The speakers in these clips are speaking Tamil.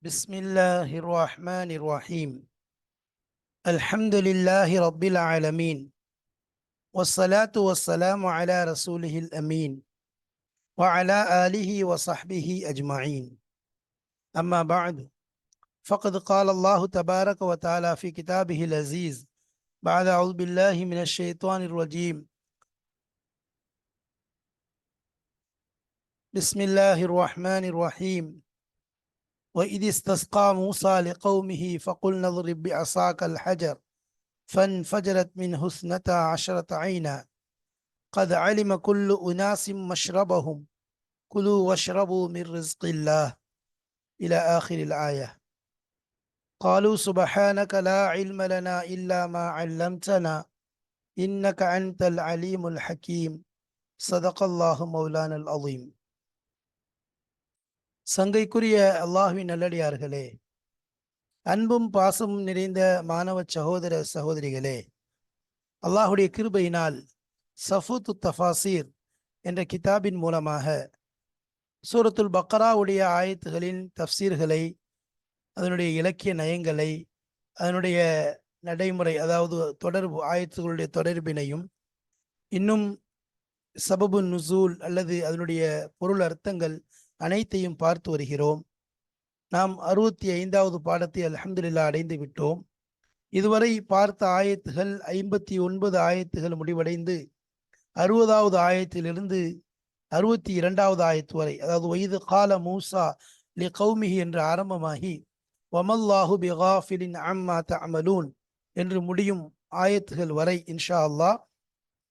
بسم الله الرحمن الرحيم. الحمد لله رب العالمين، والصلاة والسلام على رسوله الأمين وعلى آله وصحبه أجمعين. أما بعد، فقد قال الله تبارك وتعالى في كتابه العزيز بعد أعوذ بالله من الشيطان الرجيم. بسم الله الرحمن الرحيم. وإذ استسقى موسى لقومه فقلنا اضرب بعصاك الحجر فانفجرت منه 12 عينا قد علم كل أناس مشربهم كلوا واشربوا من رزق الله إلى آخر الآية. قالوا سبحانك لا علم لنا إلا ما علمتنا إنك أنت العليم الحكيم. صدق الله مولانا العظيم. சங்கைக்குரிய அல்லாஹ்வின் நல்லடியார்களே, அன்பும் பாசமும் நிறைந்த மாணவ சகோதர சகோதரிகளே, அல்லாஹுடைய கிருபையினால் சஃபூத்து தஃபாசீர் என்ற கிதாபின் மூலமாக சூரத்துல் பக்ராவுடைய ஆயத்துகளின் தஃப்சீர்களை, அதனுடைய இலக்கிய நயங்களை, அதனுடைய நடைமுறை, அதாவது தொடர்பு ஆயத்துகளுடைய தொடர்பினையும், இன்னும் சபபு நுசூல் அல்லது அதனுடைய பொருள் அர்த்தங்கள் அனைத்தையும் பார்த்து வருகிறோம். நாம் 65வது பாடத்தை அல்ஹம்துலில்லாஹ் அடைந்து விட்டோம். இதுவரை பார்த்த ஆயத்துகள் 59 ஆயத்துகள் முடிவடைந்து 60வது ஆயத்திலிருந்து 62வது ஆயத்து வரை, அதாவது வயது கால மூசா லி கௌமிஹி என்று ஆரம்பமாகி வமல்லாஹு பிகாஃபிலின் அம்மா தஅமலூன் என்று முடியும் ஆயத்துகள் வரை இன்ஷா அல்லாஹ்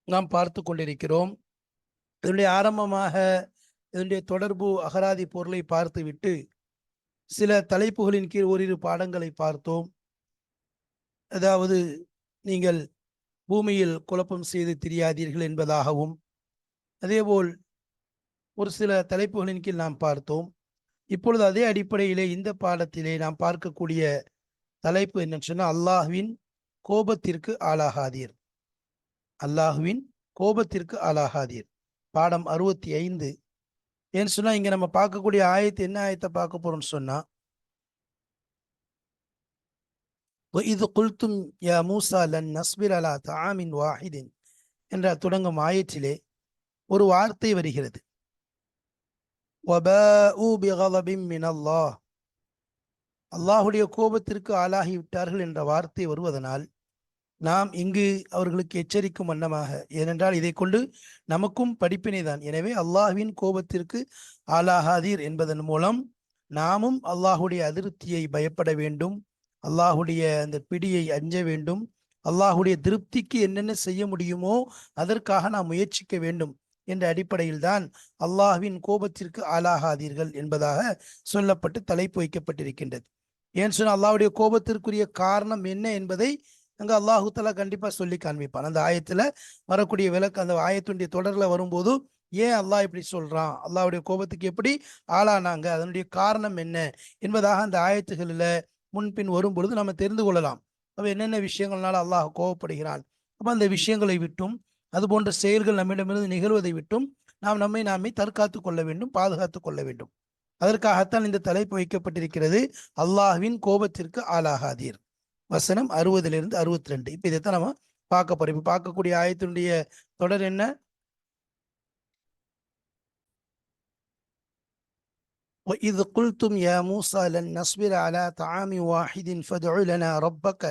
நாம் பார்த்து கொண்டிருக்கிறோம். இதனுடைய ஆரம்பமாக இதனுடைய தொடர்பு அகராதி பொருளை பார்த்துவிட்டு சில தலைப்புகளின் கீழ் ஓரிரு பாடங்களை பார்த்தோம். அதாவது நீங்கள் பூமியில் குழப்பம் செய்து திரியாதீர்கள் என்பதாகவும், அதேபோல் ஒரு சில தலைப்புகளின் கீழ் நாம் பார்த்தோம். இப்பொழுது அதே அடிப்படையிலே இந்த பாடத்திலே நாம் பார்க்கக்கூடிய தலைப்பு என்னன்னு சொன்னால், அல்லாஹ்வின் கோபத்திற்கு ஆளாகாதீர். அல்லாஹ்வின் கோபத்திற்கு ஆளாகாதீர். பாடம் 65. ஏன்னு சொன்னா, இங்க நம்ம பார்க்கக்கூடிய ஆயத்து என்ன ஆயத்தை பார்க்க போறோம்னு சொன்னா, இது குல்தும் யா மூசா லன் நஸ்பிர் அலா தஆமின் வாஹிதின் என்ற தொடங்கும் ஆயத்திலே ஒரு வார்த்தை வருகிறது. வபாஉ பிகலபின் மினல்லாஹ், அல்லாஹுடைய கோபத்திற்கு ஆளாகிவிட்டார்கள் என்ற வார்த்தை வருவதனால் நாம் இங்கு அவர்களுக்கு எச்சரிக்கும் வண்ணமாக, ஏனென்றால் இதை கொண்டு நமக்கும் படிப்பினை தான். எனவே அல்லாஹ்வின் கோபத்திற்கு ஆளாகாதீர் என்பதன் மூலம் நாமும் அல்லாஹுடைய அதிருப்தியை பயப்பட வேண்டும், அல்லாஹுடைய அந்த பிடியை அஞ்ச வேண்டும், அல்லாஹுடைய திருப்திக்கு என்னென்ன செய்ய முடியுமோ அதற்காக நாம் முயற்சிக்க வேண்டும் என்ற அடிப்படையில் தான் அல்லாஹ்வின் கோபத்திற்கு ஆளாகாதீர்கள் என்பதாக சொல்லப்பட்டு தலைப்பு வைக்கப்பட்டிருக்கின்றது. ஏன்னு சொன்னால், அல்லாஹுடைய கோபத்திற்குரிய காரணம் என்ன என்பதை அங்கே அல்லாஹு தஆலா கண்டிப்பா சொல்லி காண்பிப்பான். அந்த ஆயத்துல வரக்கூடிய விளக்கு, அந்த ஆயத்துடைய தொடர்ல வரும்போது ஏன் அல்லாஹ் இப்படி சொல்றான், அல்லாஹுடைய கோபத்துக்கு எப்படி ஆளானாங்க, அதனுடைய காரணம் என்ன என்பதாக அந்த ஆயத்துகளில் முன்பின் வரும்பொழுது நம்ம தெரிந்து கொள்ளலாம். அப்ப என்னென்ன விஷயங்கள்னால அல்லாஹ் கோபப்படுகிறான், அப்ப அந்த விஷயங்களை விட்டும் அது போன்ற செயல்கள் நம்மிடமிருந்து நிகழ்வதை விட்டும் நாம் நாமே தற்காத்து கொள்ள வேண்டும், பாதுகாத்து கொள்ள வேண்டும். அதற்காகத்தான் இந்த தலைப்பு வைக்கப்பட்டிருக்கிறது, அல்லாஹ்வின் கோபத்திற்கு ஆளாகாதீர். வசனம் 60லிருந்து 62. இப்ப இதைத்தான் நம்ம பார்க்க போறோம். இப்ப பார்க்கக்கூடிய ஆயத்தினுடைய தொடர் என்ன? وَإِذْ قُلْتُمْ يَا مُوسَى لَن نَّصْبِرَ عَلَى طَعَامٍ وَاحِدٍ فَادْعُ لَنَا رَبَّكَ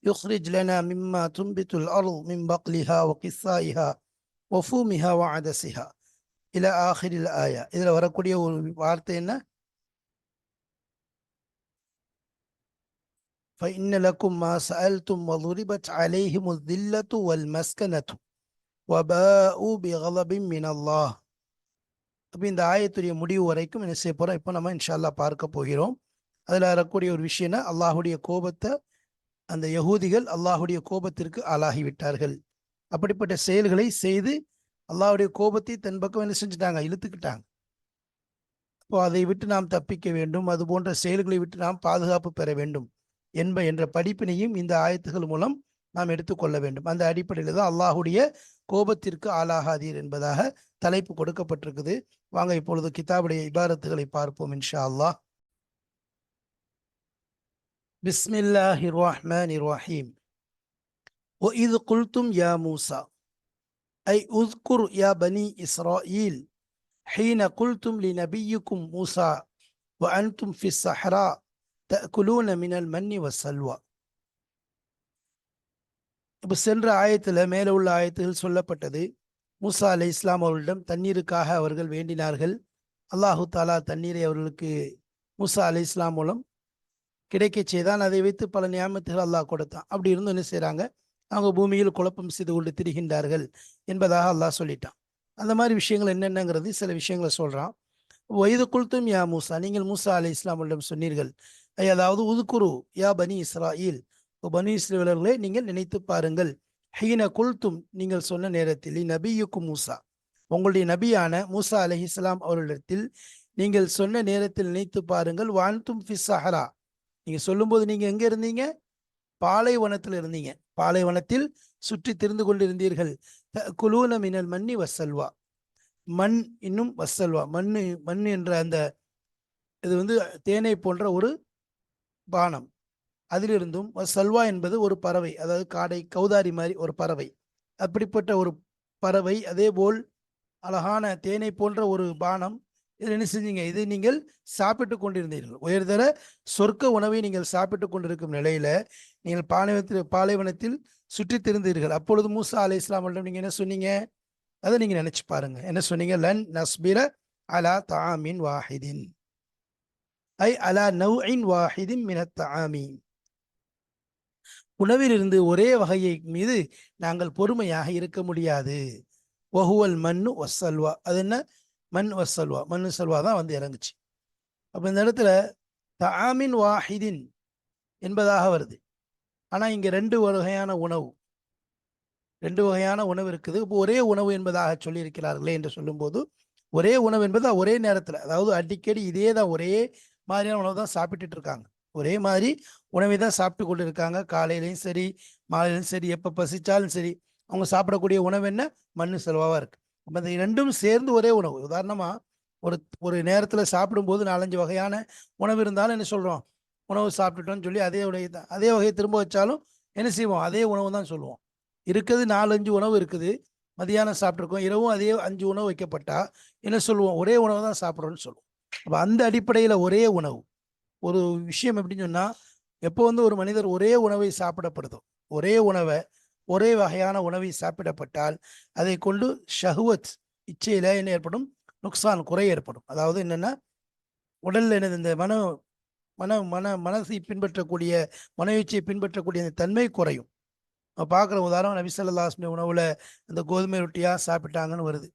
يُخْرِجْ لَنَا مِمَّا تُنبِتُ الْأَرْضُ مِنْ بَقْلِهَا وَقِثَّائِهَا وَفُومِهَا وَعَدَسِهَا إلى آخر الآية. இதுல வரக்கூடிய ஒரு வார்த்தை என்ன? فإن لكم ما سألتم وضربت عليهم الذلة والمسكنة وباءوا بغضب من الله. அப்போ இந்த ஆயத்துடைய முடிவு வரைக்கும் என்ன செய்ய போறோம், இப்போ நம்ம இன்ஷா அல்லாஹ் பார்க்க போகிறோம். அதில் வரக்கூடிய ஒரு விஷயம்னா, அல்லாஹுடைய கோபத்தை, அந்த யகூதிகள் அல்லாஹுடைய கோபத்திற்கு ஆளாகிவிட்டார்கள். அப்படிப்பட்ட செயல்களை செய்து அல்லாஹுடைய கோபத்தை தன் பக்கம் என்ன செஞ்சுட்டாங்க, இழுத்துக்கிட்டாங்க. அப்போ அதை விட்டு நாம் தப்பிக்க வேண்டும், அது போன்ற செயல்களை விட்டு நாம் பாதுகாப்பு பெற வேண்டும் என்ற படிப்பினையும் இந்த ஆயத்துகள் மூலம் நாம் எடுத்துக்கொள்ள வேண்டும். அந்த அடிப்படையில் தான் அல்லாஹுடைய கோபத்திற்கு ஆளாகாதீர் என்பதாக தலைப்பு கொடுக்கப்பட்டிருக்குது. வாங்க இப்பொழுது கிதாபுடைய இபாரத்துகளை பார்ப்போம் இன்ஷா அல்லாஹ். பிஸ்மில்லாஹிர் ரஹ்மானிர் ரஹீம். وَإِذْ قُلْتُمْ يَا مُوسَى أي اذكر يا بني إسرائيل حين قلتم لنبيكم موسى وأنتم في الصحراء تأكلون من المن والسلوى. இப்போ சென்ற ஆயத்தில் மேலே உள்ள ஆயத்தில் சொல்லப்பட்டது, மூசா அலை இஸ்லாம் அவர்களிடம் தண்ணீருக்காக அவர்கள் வேண்டினார்கள். அல்லாஹு தாலா தண்ணீரை அவர்களுக்கு மூசா அலை இஸ்லாம் மூலம் கிடைக்க செய்தான். அதை வைத்து பல நியாமத்துகள் அல்லாஹ் கொடுத்தான். அப்படி இருந்து என்ன செய்கிறாங்க, அவங்க பூமியில் குழப்பம் செய்து கொண்டு திரிகின்றார்கள் என்பதாக அல்லாஹ் சொல்லிட்டான். அந்த மாதிரி விஷயங்கள் என்னென்னங்கிறது சில விஷயங்களை சொல்கிறான். வயது குல்தும் யா மூசா, நீங்கள் மூசா அலை இஸ்லாமிடம் சொன்னீர்கள், அதாவது உதுகுரு யா பனி இஸ்ராயில், பனி இஸ்ரவேலர்களே நீங்கள் நினைத்து பாருங்கள், ஹீன குல்தும் நீங்கள் சொன்ன நேரத்தில், நபியுக்கும் மூசா உங்களுடைய நபியான மூசா அலைஹி இஸ்லாம் அவர்களிடத்தில் நீங்கள் சொன்ன நேரத்தில் நினைத்து பாருங்கள், வான்தும் ஃபி ஸஹரா நீங்கள் சொல்லும்போது நீங்கள் எங்கே இருந்தீங்க, பாலைவனத்தில் இருந்தீங்க, பாலைவனத்தில் சுற்றி திரிந்து கொண்டு இருந்தீர்கள். குலூன மினல் மன்னி வசல்வா, மண் இன்னும் வசல்வா, மண் என்ற அந்த இது தேனை போன்ற ஒரு பானம், அதிலிருந்தும் சல்வா என்பது ஒரு பறவை, அதாவது காடை கௌதாரி மாதிரி ஒரு பறவை, அப்படிப்பட்ட ஒரு பறவை, அதே போல் அழகான தேனை போன்ற ஒரு பானம், இதில் என்ன செஞ்சீங்க, இது நீங்கள் சாப்பிட்டு கொண்டிருந்தீர்கள். உயர்தர சொர்க்க உணவை நீங்கள் சாப்பிட்டு கொண்டிருக்கும் நிலையில நீங்கள் பாலைவனத்தில் சுற்றி திரிந்தீர்கள். அப்பொழுது மூசா அலை இஸ்லாமிடம் நீங்க என்ன சொன்னீங்க, அதை நீங்க நினைச்சு பாருங்க. என்ன சொன்னீங்க, லன் நஸ்பிர அலா தஆமின் வாஹிதின் ஐ அலா நவ்இன் வாஹிதின் மினத் தஆமி, உணவிலிருந்து ஒரே வகையை மீது நாங்கள் பொறுமையாக இருக்க முடியாது. வஹுவல் மன்னு வசல்வா, அது என்ன, மண் வசல்வா, மண்ணு சல்வா தான் இறங்குச்சு. அப்போ இந்த இடத்துல தஆமின் வாஹிதின் என்பதாக வருது. ஆனால் இங்கே ரெண்டு வகையான உணவு இருக்குது. இப்போ ஒரே உணவு என்பதாக சொல்லியிருக்கிறார்களே என்று சொல்லும்போது, ஒரே உணவு என்பது ஒரே நேரத்தில், அதாவது அடிக்கடி இதே தான், ஒரே மாதிரியான உணவு தான் சாப்பிட்டுட்டு இருக்காங்க, ஒரே மாதிரி உணவை தான் சாப்பிட்டு கொண்டு இருக்காங்க. காலையிலையும் சரி மாலையிலையும் சரி, எப்போ பசிச்சாலும் சரி அவங்க சாப்பிடக்கூடிய உணவு என்ன, மண்ணு செல்வாவாக இருக்குது. அப்போ இந்த ரெண்டும் சேர்ந்து ஒரே உணவு. உதாரணமாக ஒரு நேரத்தில் சாப்பிடும்போது 4-5 வகையான உணவு இருந்தாலும் என்ன சொல்கிறோம், உணவு சாப்பிட்டுட்டோம்னு சொல்லி அதே வகையை திரும்ப வச்சாலும் என்ன செய்வோம், அதே உணவு தான் சொல்லுவோம். இருக்குது 4-5 உணவு இருக்குது, மதியானம் சாப்பிட்ருக்கோம், இரவும் அதே 5 உணவு வைக்கப்பட்டா என்ன சொல்லுவோம், ஒரே உணவு தான் சாப்பிட்றோன்னு சொல்லுவோம். அப்போ அந்த அடிப்படையில் ஒரே உணவு ஒரு விஷயம் எப்படின்னு சொன்னால், எப்போ ஒரு மனிதர் ஒரே உணவை சாப்பிடப்படுதோ, ஒரே வகையான உணவை சாப்பிடப்பட்டால் அதை கொண்டு ஷஹ்வத் இச்சையில் என்ன ஏற்படும், நுக்சான், குறை ஏற்படும். அதாவது என்னென்னா, உடலில் என்னது, இந்த மனசை பின்பற்றக்கூடிய, மனவீச்சையை பின்பற்றக்கூடிய அந்த தன்மை குறையும். பார்க்குற உதாரணம், நபி ஸல்லல்லாஹு அலைஹி வஸல்லம் உணவில் அந்த கோதுமை ரொட்டியாக சாப்பிட்டாங்கன்னு வருது.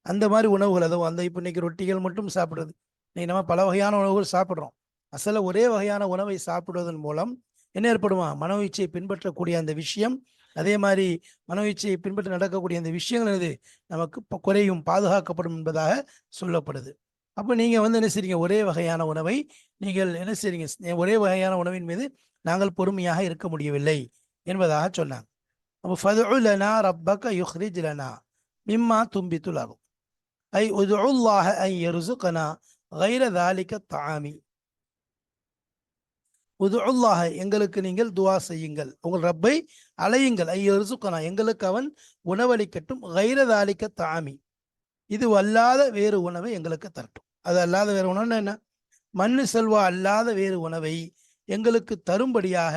அந்த மாதிரி உணவுகள், அதுவும் இப்போ இன்னைக்கு ரொட்டிகள் மட்டும் சாப்பிட்றது, இன்னைக்கு நம்ம பல வகையான உணவுகள் சாப்பிட்றோம். அசல ஒரே வகையான உணவை சாப்பிடுவதன் மூலம் என்ன ஏற்படுமா, மனவீச்சையை பின்பற்றக்கூடிய அந்த விஷயம், அதே மாதிரி மனவீச்சையை பின்பற்றி நடக்கக்கூடிய அந்த விஷயங்கள் என்னது நமக்கு குறையும், பாதுகாக்கப்படும் என்பதாக சொல்லப்படுது. அப்போ நீங்கள் என்ன செய்றீங்க, ஒரே வகையான உணவை நீங்கள் என்ன செய்றீங்க, ஒரே வகையான உணவின் மீது நாங்கள் பொறுமையாக இருக்க முடியவில்லை என்பதாக சொன்னாங்க. அப்போ ஃபதுஉ லனா ரப்பக யுக்ரிஜ் லனா மிம்மா தும்பித்துல் அர்த் ஐ உதுல்லாஹ அன் யர்சுகனா கைர தாலிக தஆமி. உதுல்லாஹ எங்களுக்கு நீங்கள் துவா செய்யுங்கள், உங்கள் ரப்பை அலையுங்கள், ஐ யர்சுகனா எங்களுக்கு அவன் உணவளிக்கட்டும், கைர தாலிக தஆமி இது அல்லாத வேறு உணவை எங்களுக்கு தரட்டும். அது அல்லாத வேறு உணவுன்னா என்ன, மண்ணு செல்வா அல்லாத வேறு உணவை எங்களுக்கு தரும்படியாக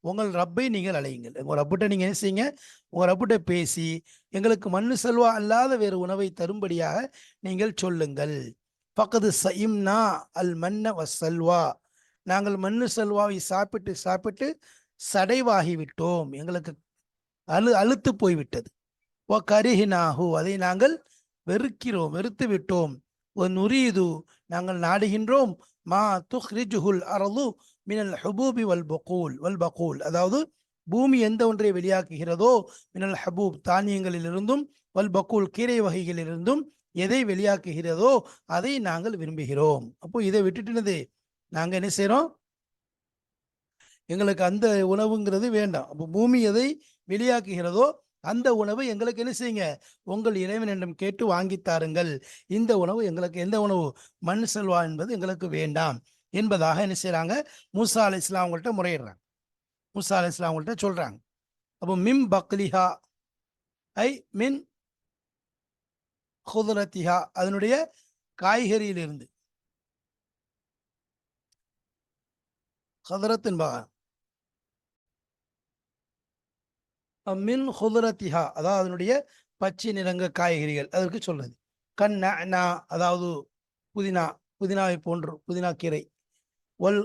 உங்கள் ரப்பை நீங்கள் அலையுங்கள். உங்கள் ரப்பிட்ட நீங்கள் என்ன செய்யுங்க, உங்கள் ரப்பிட்ட பேசி எங்களுக்கு மண்ணு செல்வா அல்லாத வேறு உணவை தரும்படியாக நீங்கள் சொல்லுங்கள். ஃபக்கது சயிம்னா அல் மன்ன வசல்வா, நாங்கள் மண்ணு செல்வாவை சாப்பிட்டு சாப்பிட்டு சடைவாகிவிட்டோம், எங்களுக்கு அழுத்து போய்விட்டது. ஓ கரிஹினாஹு அதை நாங்கள் வெறுத்து விட்டோம். ஓ நுரீது நாங்கள் நாடுகின்றோம், மா துஹ்ரிஜுல் அரது மினல் ஹுபூபி வல் பகூல் அதாவது பூமி எந்த ஒன்றை வெளியாக்குகிறதோ, மினல் ஹபூப் தானியங்களிலிருந்தும், வல் பகூல் கீரை வகைகளிலிருந்தும் எதை வெளியாக்குகிறதோ அதை நாங்கள் விரும்புகிறோம். அப்போ இதை விட்டுட்டுனது நாங்கள் என்ன செய்கிறோம், எங்களுக்கு அந்த உணவுங்கிறது வேண்டாம். அப்போ பூமி எதை வெளியாக்குகிறதோ அந்த உணவு எங்களுக்கு என்ன செய்யுங்க, உங்கள் இறைவனிடம் கேட்டு வாங்கித்தாருங்கள். இந்த உணவு எங்களுக்கு, எந்த உணவு, மண் செல்வா என்பது எங்களுக்கு வேண்டாம் என்பதாக என்ன செய்கிறாங்க, மூசா அலைஹிஸ்ஸலாம் அவங்கள்ட்ட முறையிடுறாங்க. மூசா அலைஹிஸ்ஸலாம் அவங்கள்ட்ட சொல்கிறாங்க. அப்போ மிம் பக்லிஹா ஐ மின் குதுரத்திஹா, அதனுடைய காய்கறியிலிருந்து, ஹதரத் என்பாங்க மின் ஹுதுரத்திஹா, அதாவது அதனுடைய பச்சை நிறங்க காய்கறிகள் அதற்கு சொல்றது. கண்ணா, அதாவது புதினா, புதினாவை போன்று புதினா கீரை. வல்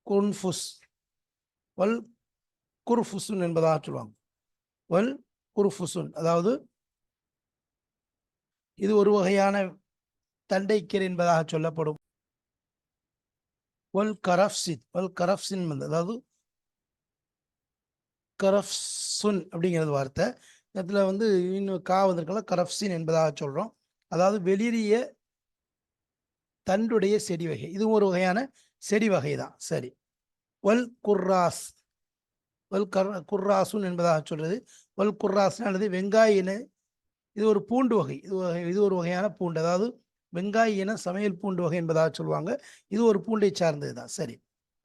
குன்ஃபுஸ், வல் குர்ஃபுசுன் என்பதாக சொல்லுவாங்க. வல் குர்ஃபுசுன், அதாவது இது ஒரு வகையான தண்டைக்கீரை என்பதாக சொல்லப்படும். வல் கரஃப்சின், வல் கரஃப்சின் அதாவது கரஃப்சுன் அப்படிங்கிறது வார்த்தை. இதில் வந்து இன்னும் கா வந்திருக்கல, கரஃப்சின் என்பதாக சொல்கிறோம். அதாவது வெளிரிய தண்டுடைய செடி வகை, இதுவும் ஒரு வகையான செடி வகை தான். சரி. வல் குர்ராஸ், வல் குர்ராசுன் என்பதாக சொல்றது. வல் குர்ராஸ் அல்லது வெங்காய இன, இது ஒரு பூண்டு வகை. இது ஒரு வகையான பூண்டு, அதாவது வெங்காய இன சமையல் பூண்டு வகை என்பதாக சொல்லுவாங்க. இது ஒரு பூண்டை சார்ந்தது தான். சரி.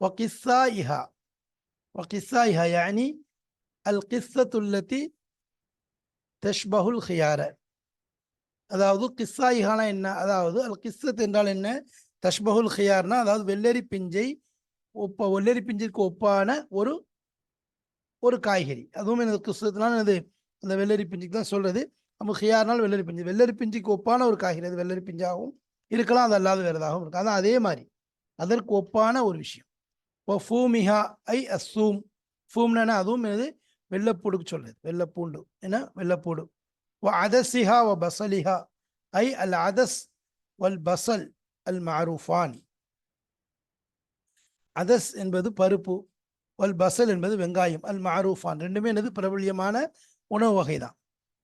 வகிஸ்ஸா இஹா, வகிஸ்ஸா இஹா யானி அல் கிஸ்ஸத்துல்லதி தஷ்பஹுல் ஹியார, அதாவது கிஸ்ஸா இஹானா என்ன, அதாவது அல் கிஸ்ஸத் என்றால் என்ன, தஷ்பஹுல் ஹியார்னா அதாவது வெள்ளரி பிஞ்சை வெள்ளரி பிஞ்சிற்கு ஒப்பான ஒரு ஒரு காய்கறி. அதுவும் எனது கிறிஸ்தத்தினால எனது அந்த வெள்ளரி பிஞ்சுக்கு தான் சொல்றது. நம்ம ஹியார்னால் வெள்ளரி பிஞ்சு, வெள்ளரி பிஞ்சுக்கு ஒப்பான ஒரு காய்கறி. அது வெள்ளரி பிஞ்சாகவும் இருக்கலாம், அது அல்லாத வேறு எதாகவும் இருக்கும். அதான் அதே மாதிரி அதற்கு ஒப்பான ஒரு விஷயம். இப்போ ஃபூமிஹா ஐ அசூம், ஃபூம்னா அதுவும் எனது வெள்ளப்பூடுக்கு சொல்றது, வெள்ளப்பூண்டு என்ன, வெள்ளப்பூடு. ஓ அதசிஹா ஓ பசலிஹா ஐ அல் அதஸ் வல் பசல் அல் மாரூஃபான். அதஸ் என்பது பருப்பு, வல் பசல் என்பது வெங்காயம், அல் மாரூஃபான் ரெண்டுமே என்னது பிரபல்யமான உணவு வகை தான்,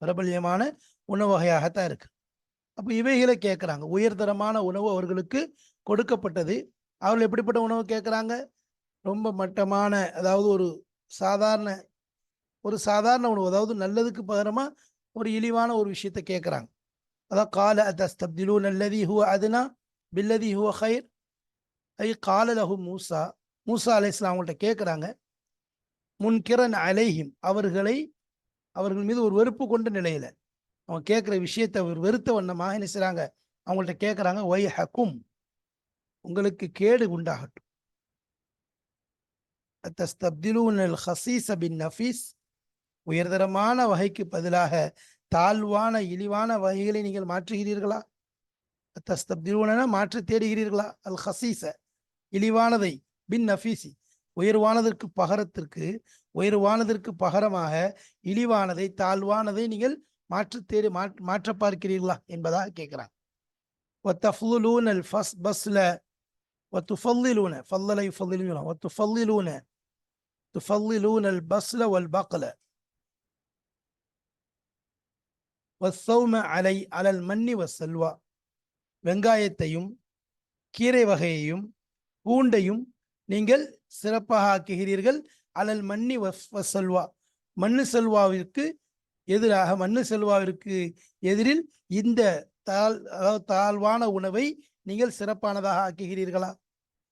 பிரபல்யமான உணவு வகையாகத்தான் இருக்கு. அப்போ இவைகளை கேட்குறாங்க. உயர்தரமான உணவு அவர்களுக்கு கொடுக்கப்பட்டது. அவர்கள் எப்படிப்பட்ட உணவு கேட்குறாங்க, ரொம்ப மட்டமான, அதாவது ஒரு சாதாரண உணவு, அதாவது நல்லதுக்கு பகரமா ஒரு இழிவான ஒரு விஷயத்தை கேட்குறாங்க. அதான் கால அத்தஸ்தப்திலூன அல்லதி ஹுவ அதுனா பில்லதி ஹுவ ஹைர் ஐ கால லஹு மூசா, மூசா அலைஹிஸ்ஸலாம் அவங்கள்ட்ட கேட்குறாங்க. முன்கிரன் அலைஹிம், அவர்கள் மீது ஒரு வெறுப்பு கொண்ட நிலையில அவங்க கேட்குற விஷயத்தை ஒரு வெறுத்த வண்ணமாக என்ன செய்றாங்க, அவங்கள்ட்ட கேட்குறாங்க. ஒய் ஹக்கும், உங்களுக்கு கேடு உண்டாகட்டும். தஸ்தப்திலூனல் ஹசீஸ பின் நஃபீஸ், உயர்தரமான வகைக்கு பதிலாக தாழ்வான இழிவான வகைகளை நீங்கள் மாற்றுகிறீர்களா? தஸ்தப்திலூன மாற்று தேடுகிறீர்களா? அல் ஹசீஸ இழிவானதை, பின் நஃபீசி உயர்வானதற்கு பகரமாக இழிவானதை தாழ்வானதை நீங்கள் மாற்ற பார்க்கிறீர்களா என்பதாக கேட்கிறாங்க. وتفضلون البصل وتفضلون فضل يفضلون وتفضلون البصل والبقل والثوم على المن والسلوى, வெங்காயத்தையும் கீரை வகையையும் பூண்டையும் நீங்கள் சிறப்பாக ஆக்குகிறீர்கள். அலல் மன்னி வசல்வா, மண்ணு செல்வாவிற்கு எதிராக, மண்ணு செல்வாவிற்கு எதிரில் இந்த தாழ்வான உணவை நீங்கள் சிறப்பானதாக ஆக்குகிறீர்களா?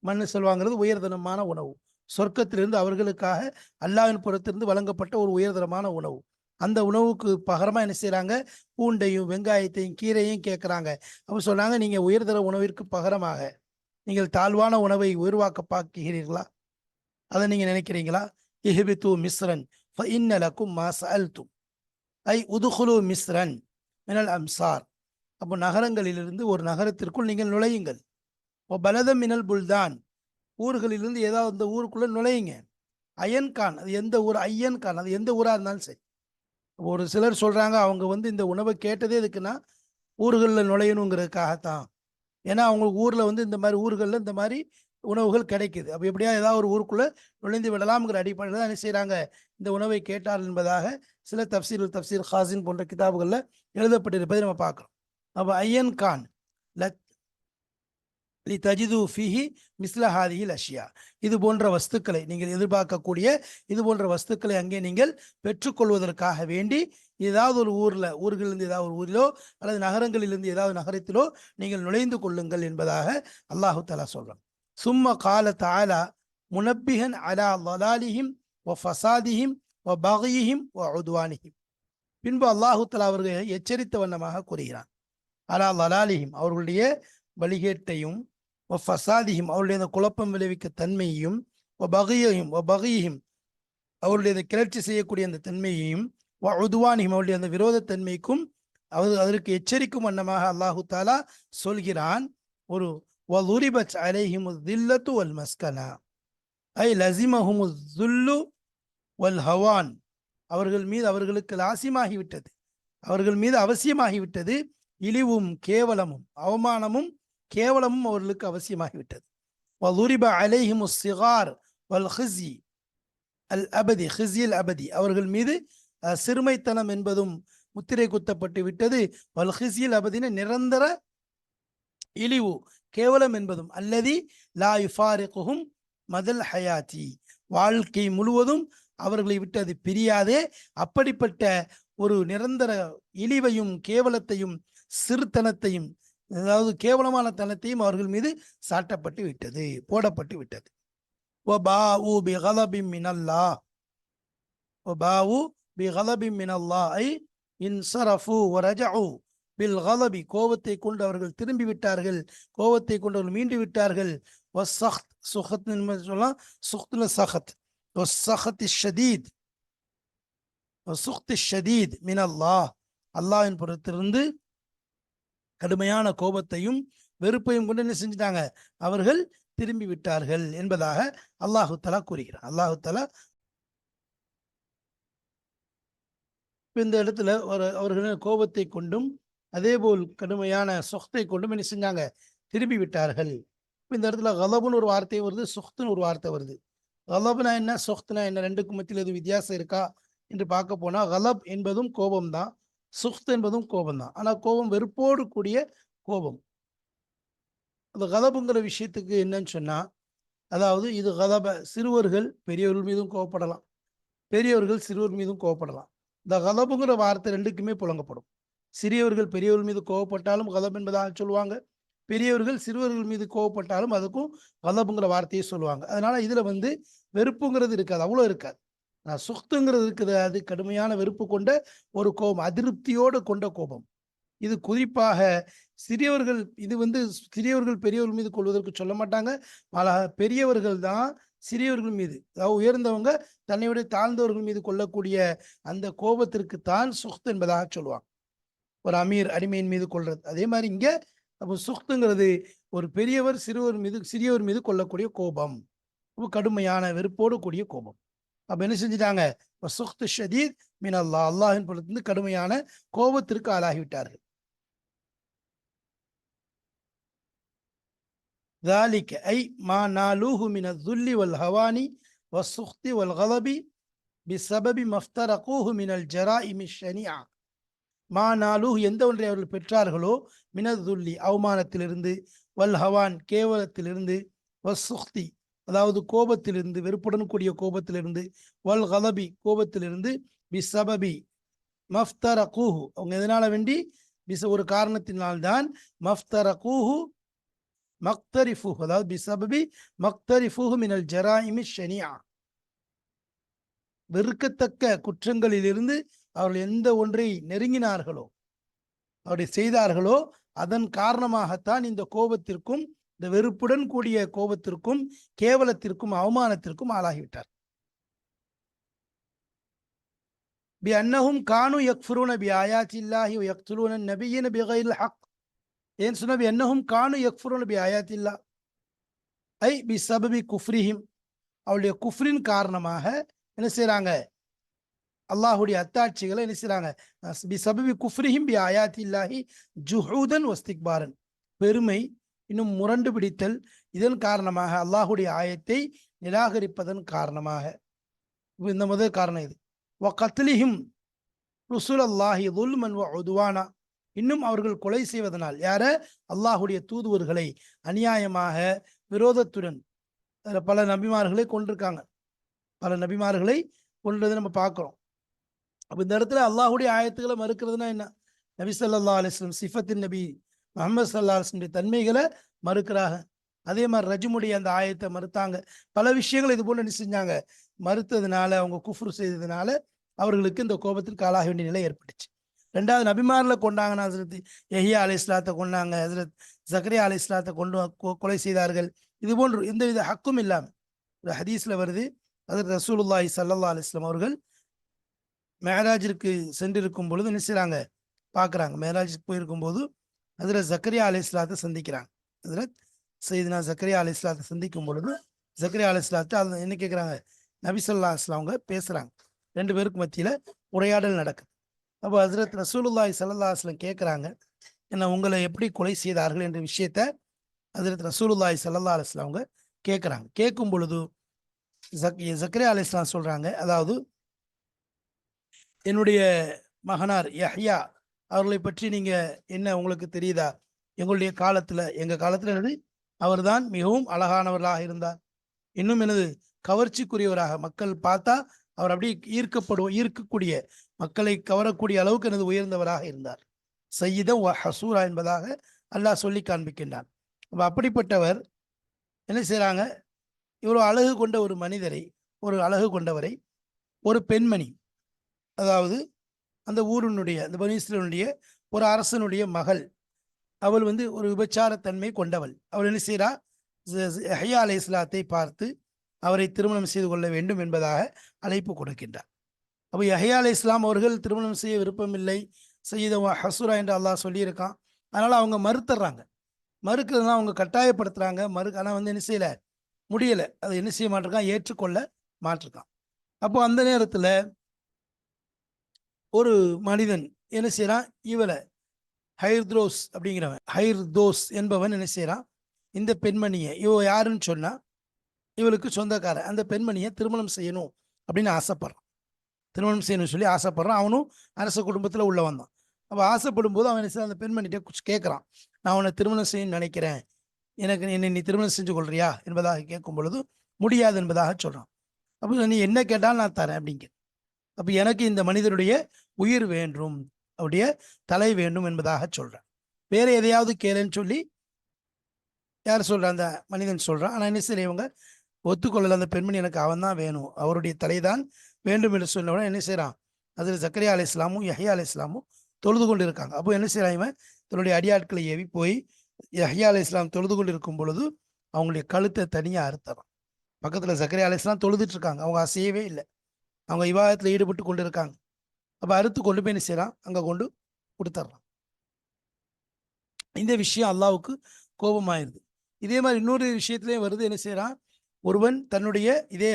மண்ணு செல்வாங்கிறது உயர்தரமான உணவு, சொர்க்கத்திலிருந்து அவர்களுக்காக அல்லாஹ்வின் புறத்திலிருந்து வழங்கப்பட்ட ஒரு உயர்தரமான உணவு. அந்த உணவுக்கு பகரமா என்ன செய்யறாங்க, பூண்டையும் வெங்காயத்தையும் கீரையும் கேட்குறாங்க. அப்ப சொன்னாங்க, நீங்க உயர்தர உணவிற்கு பகரமாக நீங்கள் தாழ்வான உணவை உருவாக்க பார்க்கிறீர்களா? அதை நீங்க நினைக்கிறீங்களா? இஹ்பிது மிஸ்ரன் ஃபஇன்ன லக்கும் மா சஅல்தும் ஐ உதுகுலு மிஸ்ரன் மினல் அம்சார். அப்போ நகரங்களிலிருந்து ஒரு நகரத்திற்குள் நீங்கள் நுழையுங்கள். ஓ பலதம் மினல் புல்தான், ஊர்களிலிருந்து ஏதாவது இந்த ஊருக்குள்ள நுழையுங்க. அயன்கான், அது எந்த ஊர், ஐயன்கான் அது எந்த ஊராக இருந்தாலும் சரி. ஒரு சிலர் சொல்றாங்க, அவங்க வந்து இந்த உணவை கேட்டதே எதுக்குன்னா ஊர்களில் நுழையணுங்கிறதுக்காகத்தான். ஏன்னா அவங்க ஊரில் வந்து இந்த மாதிரி ஊர்களில் இந்த மாதிரி உணவுகள் கிடைக்குது. அப்போ எப்படியா ஏதாவது ஒரு ஊருக்குள்ளே நுழைந்து விடலாம்ங்கிற அடிப்படையில் தான் என்ன செய்கிறாங்க, இந்த உணவை கேட்டார் என்பதாக சில தப்சீர் ஹாசின் போன்ற கிதாபுகளில் எழுதப்பட்டிருப்பதை நம்ம பார்க்குறோம். அப்போ ஐயன் கான் லி தஜிது ஃபிஹி மிஸ்ல ஹாதிஹில் அஷ்யா, இது போன்ற வஸ்துக்களை நீங்கள் எதிர்பார்க்கக்கூடிய இது போன்ற வஸ்துக்களை அங்கே நீங்கள் பெற்றுக்கொள்வதற்காக வேண்டி ஏதாவது ஒரு ஊர்களிலிருந்து ஏதாவது ஒரு ஊரிலோ அல்லது நகரங்களிலிருந்து ஏதாவது நகரத்திலோ நீங்கள் நுழைந்து கொள்ளுங்கள் என்பதாக அல்லாஹு தஆலா சொல்றான். சும்ம கால தஆலா முனப்பிஹன் அலா லலாலிஹிம் வ ஃபசாதிஹிம் வ பகியிஹிம் வ உத்வானிஹிம். பின்பு அல்லாஹு தஆலா அவர்கள் எச்சரித்த வண்ணமாக கூறுகிறான். அலா லலாலிஹிம் அவர்களுடைய வழிகேட்டையும், வ ஃபசாதிஹிம் அவருடைய அந்த குழப்பம் விளைவிக்க தன்மையையும், வ பகியிஹிம் அவருடைய அந்த கிளர்ச்சி செய்யக்கூடிய அந்த தன்மையையும், வ உத்வானிஹிம் அவருடைய அந்த விரோத தன்மைக்கும் அதற்கு எச்சரிக்கும் வண்ணமாக அல்லாஹு தஆலா சொல்கிறான். ஒரு வலுரிபத் அலைஹிமுல் தில்லத்து வல் மஸ்கனா ஐ லஸிமஹுமுல் ஸுல்லு வல் ஹவான். அவர்கள் மீது அவர்களுக்கு லாசிமாகிவிட்டது, அவர்கள் மீது அவசியமாகிவிட்டது இழிவும் கேவலமும் அவமானமும் கேவலமும் அவர்களுக்கு அவசியமாகிவிட்டது. வலுரிப அலைஹிமுஸ் ஸிகார் வல் ஹிஸி அல் அபதி ஹிஸில் அபதி அவர்கள் மீது சிறுமைத்தனம் என்பதும் முத்திரை குத்தப்பட்டு விட்டது. வல் ஹிஸில் அபதின நிரந்தர இழிவு கேவலம் என்பதும் அல்லதி லா யுஃபாரிகுஹும் மதல் ஹயாத்தி வாழ்க்கை முழுவதும் அவர்களை விட்டு அது பிரியாதே. அப்படிப்பட்ட ஒரு நிரந்தர இழிவையும் கேவலத்தையும் சிறுத்தனத்தையும், அதாவது கேவலமான தனத்தையும் அவர்கள் மீது சாட்டப்பட்டு விட்டது, போடப்பட்டு விட்டது. وباءوا بغضب من الله وباءوا بغضب من الله ஐ انصرفوا ورجعوا بالغضب கோபத்தை கொண்டு அவர்கள் திரும்பி விட்டார்கள், கோபத்தை கொண்டு அவர்கள் மீண்டு விட்டார்கள். والسخط சுகத் சொல்லலாம், சுக்த்ல சஹத், والسخط الشديد والسخط الشديد من الله அல்லாஹ்வின் புறத்திலிருந்து கடுமையான கோபத்தையும் வெறுப்பையும் கொண்டு என்ன செஞ்சிட்டாங்க, அவர்கள் திரும்பி விட்டார்கள் என்பதாக அல்லாஹு தஆலா கூறுகிறார். அல்லாஹு தஆலா இந்த இடத்துல அவர்களின் கோபத்தை கொண்டும் அதே போல் கடுமையான சொத்தை கொண்டும் என்ன செஞ்சாங்க, திரும்பி விட்டார்கள். இந்த இடத்துல கலபுன்னு ஒரு வார்த்தை வருது, சொத்துன்னு ஒரு வார்த்தை வருது. கலப்னா என்ன, சொத்துனா என்ன, ரெண்டுக்கும் மத்தியில் எது வித்தியாசம் இருக்கா என்று பார்க்க போனா கலப் என்பதும் கோபம் தான், சுஹ்த் என்பதும் கோபம் தான். ஆனால் கோபம் வெறுப்போடு கூடிய கோபம். அந்த கலபுங்கிற விஷயத்துக்கு என்னன்னு சொன்னா, அதாவது இது கலப சிறுவர்கள் பெரியவர்கள் மீதும் கோவப்படலாம், பெரியவர்கள் சிறுவர் மீதும் கோவப்படலாம். இந்த கலபுங்கிற வார்த்தை ரெண்டுக்குமே புழங்கப்படும். சிறியவர்கள் பெரியவர்கள் மீது கோவப்பட்டாலும் கலப் என்பதாக சொல்லுவாங்க, பெரியவர்கள் சிறுவர்கள் மீது கோவப்பட்டாலும் அதுக்கும் கலபுங்கிற வார்த்தையை சொல்லுவாங்க. அதனால இதுல வெறுப்புங்கிறது இருக்காது, அவ்வளோ இருக்காது. சுக்துங்கிறது இருக்குது, அது கடுமையான வெறுப்பு கொண்ட ஒரு கோபம், அதிருப்தியோடு கொண்ட கோபம். இது குறிப்பாக சிறியவர்கள், இது சிறியவர்கள் பெரியவர்கள் மீது கொள்வதற்கு சொல்ல மாட்டாங்க. பெரியவர்கள் தான் சிறியவர்கள் மீது, அதாவது உயர்ந்தவங்க தன்னை விட தாழ்ந்தவர்கள் மீது கொள்ளக்கூடிய அந்த கோபத்திற்கு தான் சுக்த் என்பதாக சொல்லுவாங்க. ஒரு அமீர் அடிமையின் மீது கொள்றது. அதே மாதிரி இங்க அப்போ சுக்துங்கிறது ஒரு பெரியவர் சிறியவர் மீது கொள்ளக்கூடிய கோபம், கடுமையான வெறுப்போடு கூடிய கோபம். அப்ப என்ன செஞ்சிட்டாங்க, சுக்த் ஷதீத் மின் அல்லாஹ், அல்லாஹின் புறத்திலிருந்து கடுமையான கோபத்திற்கு ஆளாகிவிட்டார்கள். ذلك أي ما نالوه من الذل والهوان والسخط والغضب بسبب ما افترقوه من الجرائم الشنيعة. மா நாலூஹ் எந்த ஒன்றை அவர்கள் பெற்றார்களோ, மினதுல்லி அவமானத்திலிருந்து, வல் ஹவான் கேவலத்திலிருந்து, வஸ்ஸுக்தி அதாவது கோபத்திலிருந்து வெறுப்புடன் கூடிய கோபத்திலிருந்து, வல் கலபி கோபத்திலிருந்து, பிசபபி மஃப்தரகூஹு அவங்க எதனால வேண்டி, ஒரு காரணத்தினால்தான், மஃப்தரகூஹு மக்தரிஃபூஹு அதாவது பிசபபி மக்தரிஃபூஹு மினல் ஜராயிமி ஷனியா வெறுக்கத்தக்க குற்றங்களிலிருந்து அவர்கள் எந்த ஒன்றை நெருங்கினார்களோ, அப்படி செய்தார்களோ, அதன் காரணமாகத்தான் இந்த கோபத்திற்கும், இந்த வெறுப்புடன் கூடிய கோபத்திற்கும், கேவலத்திற்கும், அவமானத்திற்கும் ஆளாகிவிட்டார். பி அன்னஹும் கானு யக்ஃபுரூன பி ஆயாத்தில்லாஹி வ யக்துலூன நபிய்யின பிகைரில் ஹக். ஏன் சொன்னா B அன்னஹும் Kanu யக்ஃபுரூன B ஆயாத்தில்லாஹ் I P சபபி குஃப்ரிஹிம் அவருடைய குஃப்ரின் காரணமாக என்ன செய்றாங்க, அல்லாஹுடைய அத்தாட்சிகளை என்ன செய்றாங்க, பிசபபி குஃப்ரிஹிம் பி ஆயாத்தில்லாஹி ஜுஹூதன் வஸ்திக்பாரன் பெருமை இன்னும் முரண்டு பிடித்தல், இதன் காரணமாக அல்லாஹுடைய ஆயத்தை நிராகரிப்பதன் காரணமாக, இந்த முதல் காரணம் இது. வ கத்லிஹிம் ருசுலல்லாஹி ظுல்மன் வ உதுவானா இன்னும் அவர்கள் கொலை செய்வதனால், யார, அல்லாஹுடைய தூதுவர்களை அநியாயமாக விரோதத்துடன். பல நபிமார்களை கொண்டிருக்காங்க, பல நபிமார்களை கொன்றதை நம்ம பார்க்கிறோம். அப்ப இந்த இடத்துல அல்லாஹ்வுடைய ஆயத்துக்களை மறுக்கிறதுனா என்ன? நபி ஸல்லல்லாஹு அலைஹி வஸல்லம் சிஃபத்தின் நபி முஹம்மது ஸல்லல்லாஹு அலைஹி வஸல்லம் தன்மைகளை மறுக்கிறாங்க. அதே மாதிரி ரஜ்முடைய அந்த ஆயத்தை மறுத்தாங்க. பல விஷயங்கள் இது போல என்ன செஞ்சாங்க? மறுத்ததுனால, அவங்க குஃப்ரு செய்ததுனால அவர்களுக்கு இந்த கோபத்திற்கு ஆளாக வேண்டிய நிலை ஏற்பட்டுச்சு. ரெண்டாவது நபிமார்ல கொண்டாங்கன்னா, ஹஸரத் யஹ்யா அலைஹிஸ்ஸலாத்தை கொண்டாங்க, ஹஸரத் ஜக்கரியா அலைஹிஸ்ஸலாத்தை கொலை செய்தார்கள். இது போன்று எந்தவித ஹக்கும் இல்லாம ஒரு ஹதீஸ்ல வருது, ஹஸரத் ரசூலுல்லாஹி ஸல்லல்லாஹு அலைஹி வஸல்லம் அவர்கள் மேராஜிற்கு சென்றிருக்கும் பொழுது என்ன செய்றாங்க? பார்க்குறாங்க. மேராஜுக்கு போயிருக்கும் போது ஹஸரத் ஜக்கரியா அலைஹிஸ்ஸலாத்தை சந்திக்கிறாங்க. ஹஸரத் சையதுனா ஜக்கரியா அலைஹிஸ்ஸலாத்தை சந்திக்கும் பொழுது ஜக்கரியா அலைஹிஸ்ஸலாத்தை அது என்ன கேட்குறாங்க? நபி ஸல்லல்லாஹு அலைஹி வஸல்லம் அவங்க பேசுறாங்க. 2 பேருக்கு மத்தியில உரையாடல் நடக்குது. அப்போ ஹஸரத் ரசூலுல்லாஹி ஸல்லல்லாஹு அலைஹி வஸல்லம் கேட்குறாங்க, என்ன உங்களை எப்படி கொலை செய்தார்கள் என்ற விஷயத்த ஹஸரத் ரசூலுல்லாஹி ஸல்லல்லாஹு அலைஹி வஸல்லம் அவங்க கேட்குறாங்க. கேட்கும் பொழுது ஜக்கரியா அலைஹிஸ்ஸலாம் சொல்றாங்க, அதாவது என்னுடைய மகனார் யஹ்யா அவர்களை பற்றி நீங்க என்ன உங்களுக்கு தெரியுதா? எங்களுடைய காலத்துல, எங்க காலத்துல என்னது, அவர்தான் மிகவும் அழகானவர்களாக இருந்தார். இன்னும் எனது கவர்ச்சிக்குரியவராக, மக்கள் பார்த்தா அவர் அப்படியே ஈர்க்கக்கூடிய, மக்களை கவரக்கூடிய அளவுக்கு எனது உயர்ந்தவராக இருந்தார். சையித வ ஹசூரா என்பதாக அல்லாஹ் சொல்லி காண்பிக்கின்றான். அப்ப அப்படிப்பட்டவர் என்ன செய்றாங்க? இவ்வளோ அழகு கொண்ட ஒரு மனிதரை, ஒரு அழகு கொண்டவரை, ஒரு பெண்மணி, அதாவது அந்த ஊரினுடைய, அந்த பனி இஸ்ரவேலுடைய ஒரு அரசனுடைய மகள், அவள் வந்து ஒரு விபச்சாரத்தன்மை கொண்டவள். அவள் என்ன செய்றா? யஹ்யா அலைஹிஸ்ஸலாத்தை பார்த்து அவரை திருமணம் செய்து கொள்ள வேண்டும் என்பதாக அழைப்பு கொடுக்கின்றார். அப்போ யஹ்யா அலைஹிஸ்ஸலாம் அவர்கள் திருமணம் செய்ய விருப்பமில்லை, சையித வ ஹசூரா என்று அல்லாஹ் சொல்லியிருக்கான். அதனால அவங்க மறுத்துறாங்க. மறுக்கிறதுனா அவங்க கட்டாயப்படுத்துறாங்க. ஆனால் வந்து என்ன செய்யல, முடியல. அதை என்ன செய்ய மாட்டிருக்கான்? ஏற்றுக்கொள்ள மாட்டிருக்கான். அப்போ அந்த நேரத்தில் ஒரு மனிதன் என்ன செய்யறான்? இவளை ஹைர்தோஸ் என்பவன் என்ன செய்யறான்? இந்த பெண்மணியை, இவ யாருன்னு சொன்னா இவளுக்கு சொந்தக்காரன், அந்த பெண்மணியை திருமணம் செய்யணும் அப்படின்னு ஆசைப்படுறான். திருமணம் செய்யணும்னு சொல்லி ஆசைப்படுறான். அவனும் அரச குடும்பத்தில் உள்ள வந்தான். அப்போ ஆசைப்படும் போது அவன் அந்த பெண்மணிகிட்ட கேட்குறான், நான் அவனை திருமணம் செய்யணும்னு நினைக்கிறேன், எனக்கு என்னை நீ திருமணம் செஞ்சு கொள்றியா என்பதாக கேட்கும் பொழுது முடியாது என்பதாக சொல்றான். அப்போ நீ என்ன கேட்டாலும் நான் தரேன் அப்படிங்க. அப்போ எனக்கு இந்த மனிதனுடைய உயிர் வேண்டும், அவருடைய தலை வேண்டும் என்பதாக சொல்றான். வேற எதையாவது கேளுன்னு சொல்லி யார் சொல்றான்? அந்த மனிதன் சொல்றான். ஆனால் என்ன செய்ய இவங்க ஒத்துக்கொள்ளல. அந்த பெண்மணி எனக்கு அவன் தான் வேணும், அவருடைய தலைதான் வேண்டும் என்று சொன்னவுடன் என்ன செய்யறான்? அதில் ஜக்கரியா அலைஹிஸ்ஸலாமும் யஹ்யா அலைஹிஸ்ஸலாமும் தொழுது கொண்டு இருக்காங்க. அப்போ என்ன செய்யறான்? இவன் தன்னுடைய அடியாட்களை ஏவி போய் யஹ்யா அலைஹிஸ்ஸலாம் தொழுது கொண்டு இருக்கும் பொழுது அவங்களுடைய கழுத்தை தனியாக அறுத்தறான். பக்கத்தில் ஜக்கரியா அலைஹிஸ்ஸலாம் தொழுதுட்டு இருக்காங்க. அவங்க அசையவே இல்லை, அவங்க இபாதத்தில் ஈடுபட்டு கொண்டு இருக்காங்க. அப்போ அறுத்து கொண்டு போய் என்ன செய்யறான்? அங்கே கொண்டு கொடுத்துட்றான். இந்த விஷயம் அல்லாஹ்வுக்கு கோபமாயிருது. இதே மாதிரி இன்னொரு விஷயத்திலேயே வருது. என்ன செய்யறான்? ஒருவன் தன்னுடைய இதே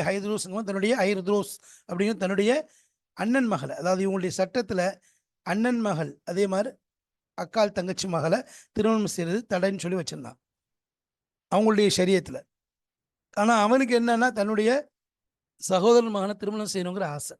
தன்னுடைய ஹைர்தோஸ் அப்படின்னு தன்னுடைய அண்ணன் மகளை, அதாவது இவங்களுடைய சட்டத்தில் அண்ணன் மகள், அதே மாதிரி அக்கால் தங்கச்சி மகளை திருமணம் செய்யறது தடைன்னு சொல்லி வச்சிருந்தான் அவங்களுடைய ஷரியத்தில். ஆனால் அவனுக்கு என்னன்னா தன்னுடைய சகோதரன் மகனை திருமணம் செய்யணுங்கிற ஆசை.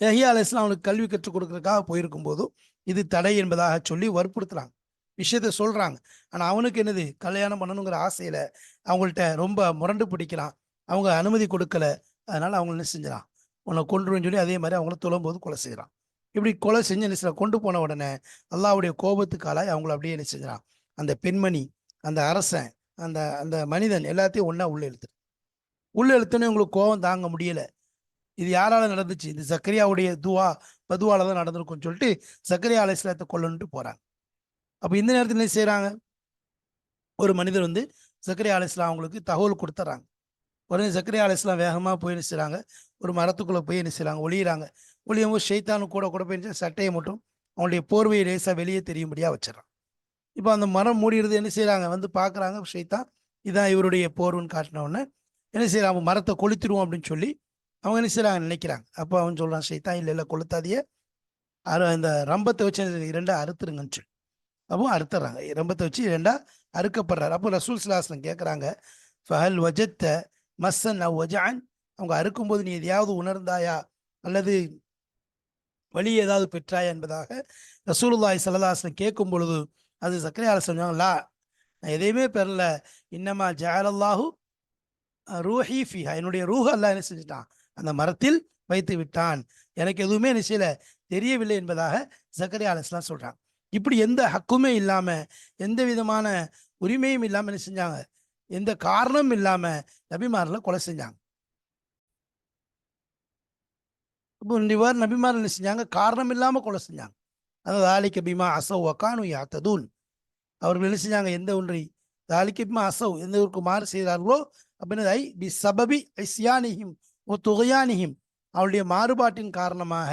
யஹ்யா அலைஹிஸ்ஸலாம் அவனுக்கு கல்வி கற்றுக் கொடுக்கறதுக்காக போயிருக்கும் போது இது தடை என்பதாக சொல்லி வற்புறுத்துறாங்க, விஷயத்த சொல்றாங்க. ஆனால் அவனுக்கு என்னது, கல்யாணம் பண்ணணுங்கிற ஆசையில அவங்கள்ட்ட ரொம்ப முரண்டு பிடிக்கிறான். அவங்க அனுமதி கொடுக்கல. அதனால அவங்க என்ன செஞ்சிடான்? உன்னை கொன்றுன்னு சொல்லி அதே மாதிரி அவங்கள தொழும்போது கொலை செய்கிறான். இப்படி கொலை செஞ்சு என்ன செய்யறான்? கொண்டு போன உடனே அல்லாஹ்வுடைய கோபத்துக்கு ஆளாய் அவங்கள அப்படியே என்ன செஞ்சிடான்? அந்த பெண்மணி, அந்த அரசன், அந்த அந்த மனிதன் எல்லாத்தையும் ஒன்றா உள்ள இழுத்தோன்னே உங்களுக்கு கோபம் தாங்க முடியல. இது யாரால நடந்துச்சு? இது ஜக்கரியாவுடைய பதுவால தான் நடந்திருக்கும்னு சொல்லிட்டு ஜக்கரியா அலைஹிஸ்ஸலாத்தை கொல்லணுட்டு போறாங்க. அப்போ இந்த நேரத்தில் என்ன செய்யறாங்க? ஒரு மனிதர் வந்து ஜக்கரியா அலைஹிஸ்ஸலாம் அவங்களுக்கு தகவல் கொடுத்துறாங்க. உடனே ஜக்கரியா அலைஹிஸ்ஸலாம் வேகமாக போய் என்ன செய்றாங்க? ஒரு மரத்துக்குள்ளே போய் என்ன செய்றாங்க? ஒளியிறாங்க. ஒளியும் போது ஷைத்தானு கூட போய் சட்டையை மட்டும் அவங்களுடைய போர்வையை லேசாக வெளியே தெரியும்படியாக வச்சிடறான். இப்போ அந்த மரம் மூடிடுது. என்ன செய்கிறாங்க? வந்து பார்க்குறாங்க. ஷைத்தான் இதான் இவருடைய போர்வுன்னு காட்டின உடனே என்ன செய்யறாங்க? மரத்தை கொளுத்திடுவோம் அப்படின்னு சொல்லி அவங்க என்ன செய்கிறாங்க? நினைக்கிறாங்க. அப்போ அவன் சொல்கிறான், ஷைத்தான் இல்லை கொளுத்தாதிய, இந்த ரம்பத்தை வச்சு 2 அறுத்துருங்கன்னு சொல்லி. அப்போ அறுத்துறாங்க. ரம்பத்தை வச்சு 2 அறுக்கப்படுறாரு. அப்போ ரசூல் ஸல்லல்லாஹு அலைஹி வஸல்லம் கேட்குறாங்க, ஃபஹல் வஜத்த மஸ்ஸன் அவ் வஜஅன், அவங்க அறுக்கும்போது நீ எதையாவது உணர்ந்தாயா அல்லது வலி ஏதாவது பெற்றாயா என்பதாக ரசூலுல்லாஹி ஸல்லல்லாஹு அலைஹி வஸல்லம் கேட்கும் பொழுது அது ஜக்கரியா அலைஹிஸ்ஸலாம் சொன்னாங்க, லா, நான் எதையுமே பெறல, இன்னமா ஜஅலல்லாஹு ரூஹி ஃபீஹா, என்னுடைய ரூஹ் அல்லாஹ் என்ன செஞ்சுட்டான்? அந்த மரத்தில் வைத்து விட்டான். எனக்கு எதுவுமே என்ன செய்யல தெரியவில்லை என்பதாக ஜக்கரியா அலைஹிஸ்ஸலாம் சொல்றாங்க. இப்படி எந்த ஹக்குமே இல்லாம, எந்த விதமான உரிமையும் இல்லாம என்ன செஞ்சாங்க, எந்த காரணமும் இல்லாம நபிமார்களை கொலை செஞ்சாங்க. இப்போ நபிமார்கள் என்ன செஞ்சாங்க, காரணம் இல்லாம கொலை செஞ்சாங்க. அதாவது தாலிக பிமா அஸவ் வகானு யாத்ததூன். அவர்கள் என்ன செஞ்சாங்க, எந்த ஒன்றை தாலிக பிமா அஸவ், எந்த ஒருக்கு மாறு செய்தார்களோ அப்படின்னு பி சபபி இஸ்யானிஹிம் ஒ துகயானிஹிம், அவருடைய மாறுபாட்டின் காரணமாக,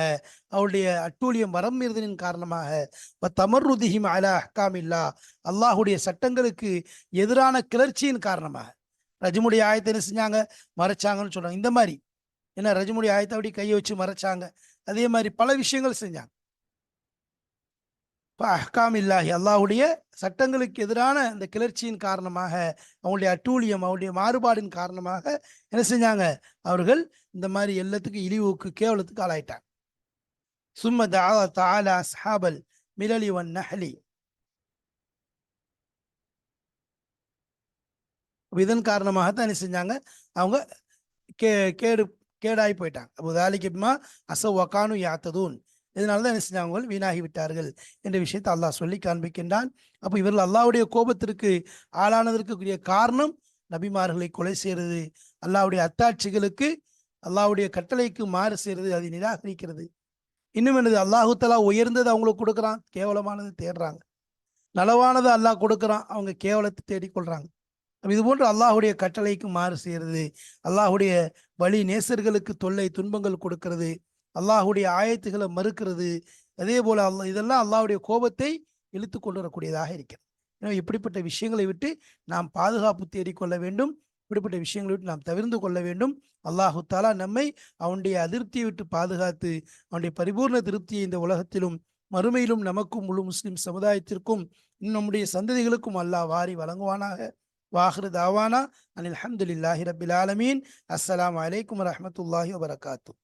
அவருடைய அட்டூழியம் வரம் மீறுதலின் காரணமாக, தமர்ருதிஹிம் அலா அஹ்காமில்லா, அல்லாஹுடைய சட்டங்களுக்கு எதிரான கிளர்ச்சியின் காரணமாக. ரஜ்முடைய ஆயத்தை என்ன செஞ்சாங்க, மறைச்சாங்கன்னு சொல்றாங்க. இந்த மாதிரி ஏன்னா ரஜ்முடைய ஆயத்தை அப்படி கையை வச்சு மறைச்சாங்க. அதே மாதிரி பல விஷயங்கள் செஞ்சாங்க. இப்போ அஹ்காம் இல்லாஹி, அல்லாஹுடைய சட்டங்களுக்கு எதிரான இந்த கிளர்ச்சியின் காரணமாக, அவங்களுடைய அட்டூழியம், அவருடைய மாறுபாடின் காரணமாக என்ன செஞ்சாங்க, அவர்கள் இந்த மாதிரி எல்லாத்துக்கும் இழிவுக்கு கேவலத்துக்கு ஆளாயிட்டாங்க. சும்ம தஆலா அஸ்ஹாபல் மிலலி வன் நஹ்லி, இதன் காரணமாக தான் என்ன செஞ்சாங்க, அவங்க கே கேடு கேடாகி போயிட்டாங்க. அப்போ தாலிகமா அசவ் வகானு யாத்ததூன், இதனால தான் என்ன செஞ்சாங்க, வீணாகி விட்டார்கள் என்ற விஷயத்தை அல்லாஹ் சொல்லி காண்பிக்கின்றான். அப்போ இவர்கள் அல்லாஹ்வுடைய கோபத்திற்கு ஆளானதற்குரிய காரணம் நபிமார்களை கொலை செய்கிறது, அல்லாஹ்வுடைய அத்தாட்சிகளுக்கு, அல்லாஹ்வுடைய கட்டளைக்கு மாறு செய்கிறது, அதை நிராகரிக்கிறது. இன்னும் என்னது, அல்லாஹு தஆலா உயர்ந்தது அவங்களுக்கு கொடுக்குறான், கேவலமானது தேடுறாங்க. நலவானது அல்லாஹ் கொடுக்குறான், அவங்க கேவலத்தை தேடிக்கொள்றாங்க. இது போன்று அல்லாஹுடைய கட்டளைக்கு மாறு செய்கிறது, அல்லாஹுடைய வழி நேசர்களுக்கு தொல்லை துன்பங்கள் கொடுக்கிறது, அல்லாஹுடைய ஆயத்துகளை மறுக்கிறது. அதே போல இதெல்லாம் அல்லாஹுடைய கோபத்தை இழுத்து கொண்டு வரக்கூடியதாக இருக்கிறது. எனவே இப்படிப்பட்ட விஷயங்களை விட்டு நாம் பாதுகாப்பு தேடிக்கொள்ள வேண்டும். இப்படிப்பட்ட விஷயங்களை விட்டு நாம் தவிர்த்து கொள்ள வேண்டும். அல்லாஹு தாலா நம்மை அவனுடைய அதிருப்தியை விட்டு பாதுகாத்து, அவனுடைய பரிபூர்ண திருப்தியை இந்த உலகத்திலும் மறுமையிலும் நமக்கும் முழு முஸ்லிம் சமுதாயத்திற்கும் நம்முடைய சந்ததிகளுக்கும் அல்லாஹ் வாரி வழங்குவானாக. வாஹிரு தாவானா அனில் அல்ஹம்துலில்லாஹி ரப்பில் ஆலமீன். அஸ்ஸலாமு அலைக்கும் வரஹ்மத்துல்லாஹி வபரகாத்துஹு.